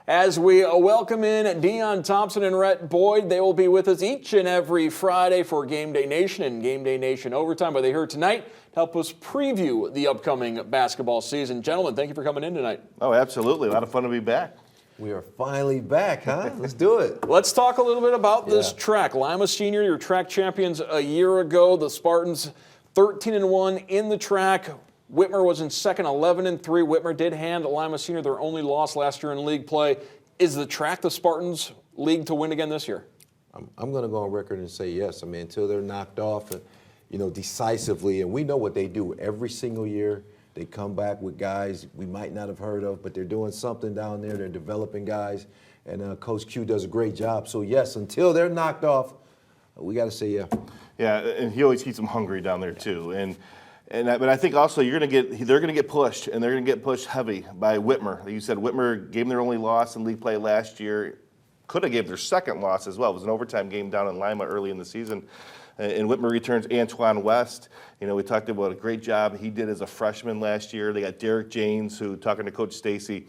As we welcome in Dion Thompson and Rhett Boyd, they will be with us each and every Friday for Game Day Nation and Game Day Nation Overtime. But they're here tonight to help us preview the upcoming basketball season. Gentlemen, thank you for coming in tonight. Oh, absolutely. A lot of fun to be back. We are finally back, huh? Let's do it. Let's talk a little bit about this track. Lima Senior, your track champions a year ago. The Spartans 13-1 in the track. Whitmer was in second, 11-3. Whitmer did hand Lima Senior their only loss last year in league play. Is the track the Spartans' league to win again this year? I'm going to go on record and say yes. I mean, until they're knocked off, decisively, and we know what they do every single year. They come back with guys we might not have heard of, but they're doing something down there. They're developing guys, and Coach Q does a great job. So yes, until they're knocked off, we got to say yeah. Yeah, and he always keeps them hungry down there too. But I think also they're going to get pushed, and they're going to get pushed heavy by Whitmer. Like you said, Whitmer gave them their only loss in league play last year. Could have gave their second loss as well. It was an overtime game down in Lima early in the season. And Whitmer returns Antoine West. We talked about a great job he did as a freshman last year. They got Derek Janes, who, talking to Coach Stacy,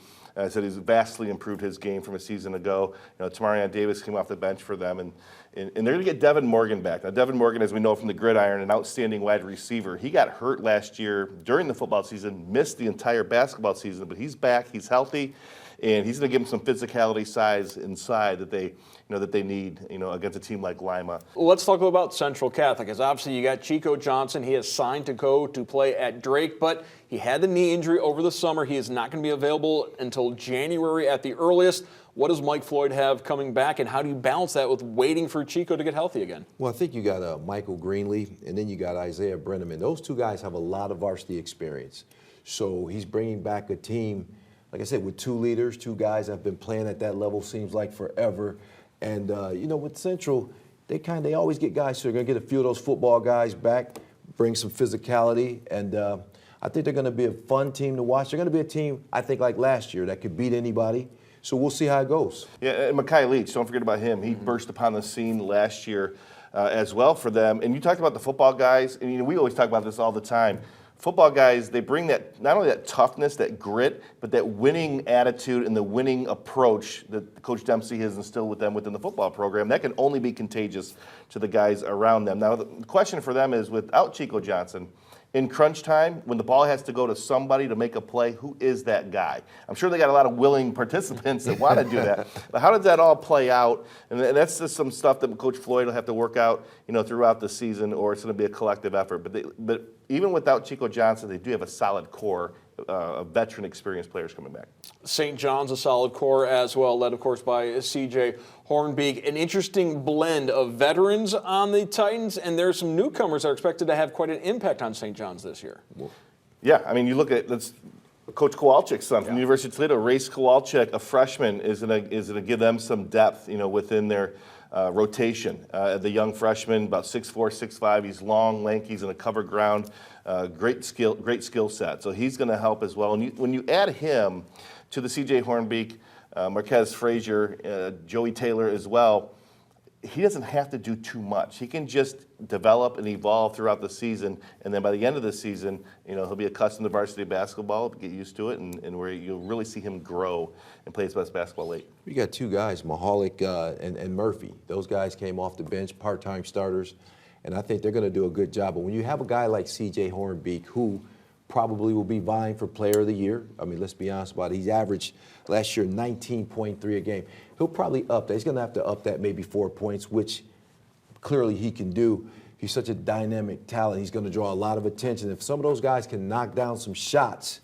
said he's vastly improved his game from a season ago. Tamarion Davis came off the bench for them, and they're going to get Devin Morgan back. Now, Devin Morgan, as we know from the gridiron, an outstanding wide receiver. He got hurt last year during the football season, missed the entire basketball season, but he's back, he's healthy, and he's going to give them some physicality, size inside that they need, against a team like Lima. Let's talk about Central Catholic, as obviously you got Chico Johnson. He has signed to go to play at Drake, but he had the knee injury over the summer. He is not going to be available until January at the earliest. What does Mike Floyd have coming back, and how do you balance that with waiting for Chico to get healthy again? Well, I think you got Michael Greenlee, and then you got Isaiah Brenneman. Those two guys have a lot of varsity experience. So he's bringing back a team, like I said, with two leaders, two guys that have been playing at that level seems like forever. And, with Central, they always get guys, so they're going to get a few of those football guys back, bring some physicality, and I think they're going to be a fun team to watch. They're going to be a team, I think, like last year, that could beat anybody. So we'll see how it goes. Yeah, and Mekhi Leach, don't forget about him. He burst upon the scene last year as well for them. And you talked about the football guys, and we always talk about this all the time. Football guys, they bring that, not only that toughness, that grit, but that winning attitude and the winning approach that Coach Dempsey has instilled with them within the football program. That can only be contagious to the guys around them. Now, the question for them is, without Chico Johnson, in crunch time, when the ball has to go to somebody to make a play, who is that guy? I'm sure they got a lot of willing participants that want to do that. But how does that all play out? And that's just some stuff that Coach Floyd will have to work out, throughout the season, or it's going to be a collective effort. But even without Chico Johnson, they do have a solid core of veteran experienced players coming back. St. John's a solid core as well, led, of course, by C.J. Hornbeek. An interesting blend of veterans on the Titans, and there's some newcomers that are expected to have quite an impact on St. John's this year. Yeah, I mean, you look at Coach Kowalczyk's son from the University of Toledo, Race Kowalczyk, a freshman, is going to give them some depth, within their rotation. The young freshman, about 6'4", 6'5". He's long, lanky, he's in a covered ground. Great skill set. So he's going to help as well. And when you add him to the C.J. Hornbeek, Marquez Frazier, Joey Taylor as well, he doesn't have to do too much. He can just develop and evolve throughout the season, and then by the end of the season, he'll be accustomed to varsity basketball, get used to it, and where you'll really see him grow and play his best basketball late. We got two guys, Mahalik and Murphy. Those guys came off the bench, part-time starters, and I think they're going to do a good job. But when you have a guy like C.J. Hornbeek, who probably will be vying for Player of the Year. I mean, let's be honest about it. He's averaged last year 19.3 a game. He'll probably up that. He's going to have to up that maybe 4 points, which clearly he can do. He's such a dynamic talent. He's going to draw a lot of attention. If some of those guys can knock down some shots,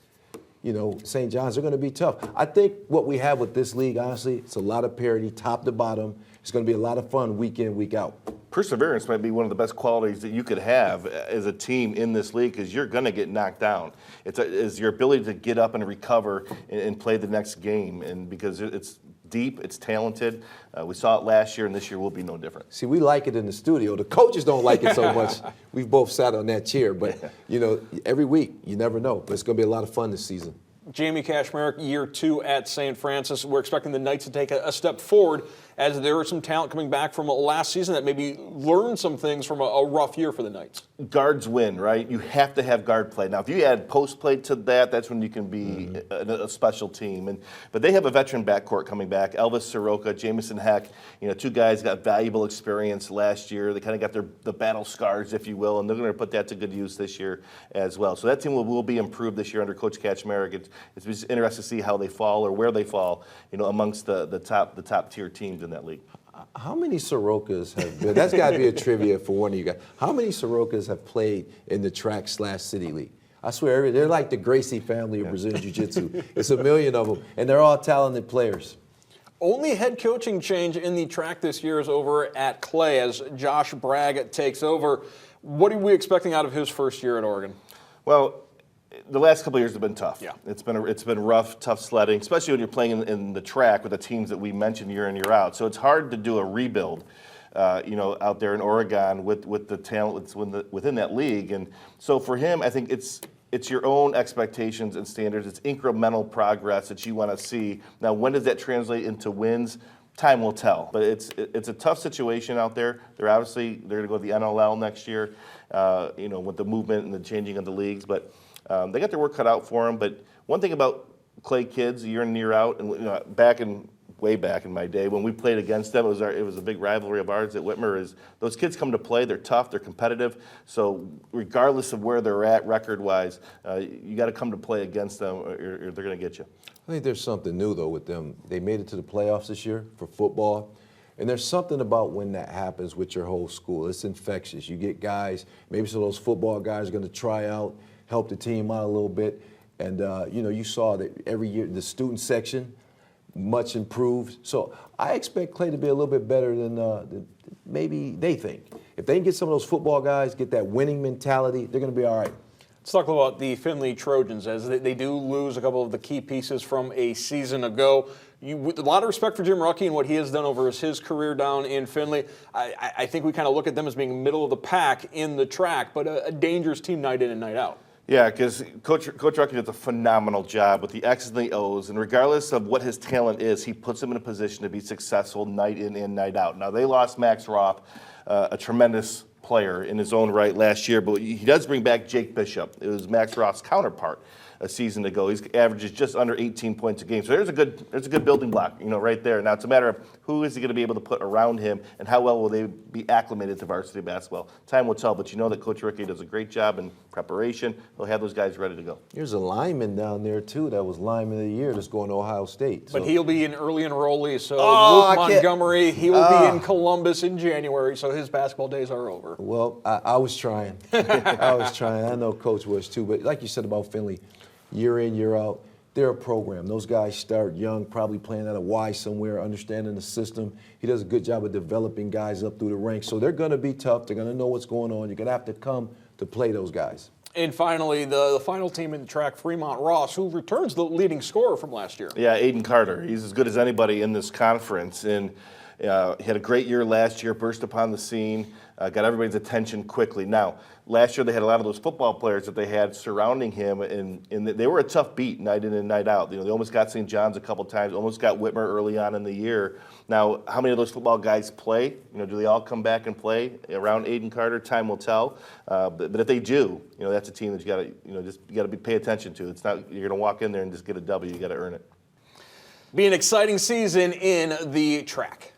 St. John's are going to be tough. I think what we have with this league, honestly, it's a lot of parity, top to bottom. It's going to be a lot of fun week in, week out. Perseverance might be one of the best qualities that you could have as a team in this league, because you're going to get knocked down. It's your ability to get up and recover and play the next game, and because it's deep, it's talented. We saw it last year, and this year will be no different. See, we like it in the studio. The coaches don't like it so much. We've both sat on that chair, but every week, you never know. But it's going to be a lot of fun this season. Jamie Kashmerick, year 2 at St. Francis. We're expecting the Knights to take a step forward as there is some talent coming back from last season that maybe learned some things from a rough year for the Knights. Guards win, right? You have to have guard play. Now, if you add post play to that, that's when you can be a special team. But they have a veteran backcourt coming back. Elvis Soroka, Jamison Heck, 2 guys got valuable experience last year. They kind of got the battle scars, if you will, and they're going to put that to good use this year as well. So that team will be improved this year under Coach Kaczmarek. It's just interesting to see how they fall or where they fall, amongst the top tier teams in that league. How many Sorokas have been? That's got to be a trivia for one of you guys. How many Sorokas have played in the TRAC/City League? I swear, they're like the Gracie family of Brazilian Jiu-Jitsu. It's a million of them, and they're all talented players. Only head coaching change in the TRAC this year is over at Clay as Josh Bragg takes over. What are we expecting out of his first year at Oregon? Well, the last couple of years have been tough. Yeah. It's been rough, tough sledding, especially when you're playing in the TRAC with the teams that we mentioned year in, year out. So it's hard to do a rebuild, out there in Oregon with the talent that's within that league. And so for him, I think it's your own expectations and standards. It's incremental progress that you want to see. Now, when does that translate into wins? Time will tell. But it's a tough situation out there. They're going to go to the NLL next year, with the movement and the changing of the leagues. But they got their work cut out for them. But one thing about Clay kids, year in and year out, and way back in my day when we played against them, it was a big rivalry of ours at Whitmer. Is those kids come to play? They're tough. They're competitive. So regardless of where they're at record-wise, you got to come to play against them, or they're going to get you. I think there's something new, though, with them. They made it to the playoffs this year for football. And there's something about when that happens with your whole school. It's infectious. You get guys, maybe some of those football guys are going to try out, help the team out a little bit. And, you saw that every year the student section, much improved. So I expect Clay to be a little bit better than maybe they think. If they can get some of those football guys, get that winning mentality, they're going to be all right. Let's talk about the Findlay Trojans, as they do lose a couple of the key pieces from a season ago. With a lot of respect for Jim Ruckey and what he has done over his career down in Findlay. I think we kind of look at them as being middle of the pack in the TRAC, but a dangerous team night in and night out. Yeah, because Coach Ruckey does a phenomenal job with the X's and the O's, and regardless of what his talent is, he puts them in a position to be successful night in and night out. Now, they lost Max Roth, a tremendous player in his own right last year, but he does bring back Jake Bishop. It was Max Roth's counterpart a season ago. He averages just under 18 points a game. So there's a good building block, right there. Now it's a matter of who is he going to be able to put around him, and how well will they be acclimated to varsity basketball. Time will tell, but you know that Coach Ruckey does a great job in preparation. He'll have those guys ready to go. There's a lineman down there too that was lineman of the year that's going to Ohio State. But he'll be an early enrollee, so Oh, Luke Montgomery, he will be in Columbus in January, so his basketball days are over. Well, I was trying. I was trying. I know Coach was too, but like you said about Findlay, year in, year out, they're a program. Those guys start young, probably playing at a Y somewhere, understanding the system. He does a good job of developing guys up through the ranks. So they're going to be tough. They're going to know what's going on. You're going to have to come to play those guys. And finally, the final team in the TRAC, Fremont Ross, who returns the leading scorer from last year. Yeah, Aiden Carter. He's as good as anybody in this conference. And he had a great year last year, burst upon the scene, got everybody's attention quickly. Now, last year they had a lot of those football players that they had surrounding him, and they were a tough beat night in and night out. They almost got St. John's a couple times, almost got Whitmer early on in the year. Now, how many of those football guys play? Do they all come back and play around Aiden Carter? Time will tell. But if they do, that's a team that you got to pay attention to. It's not you're going to walk in there and just get a W. You got to earn it. Be an exciting season in the TRAC.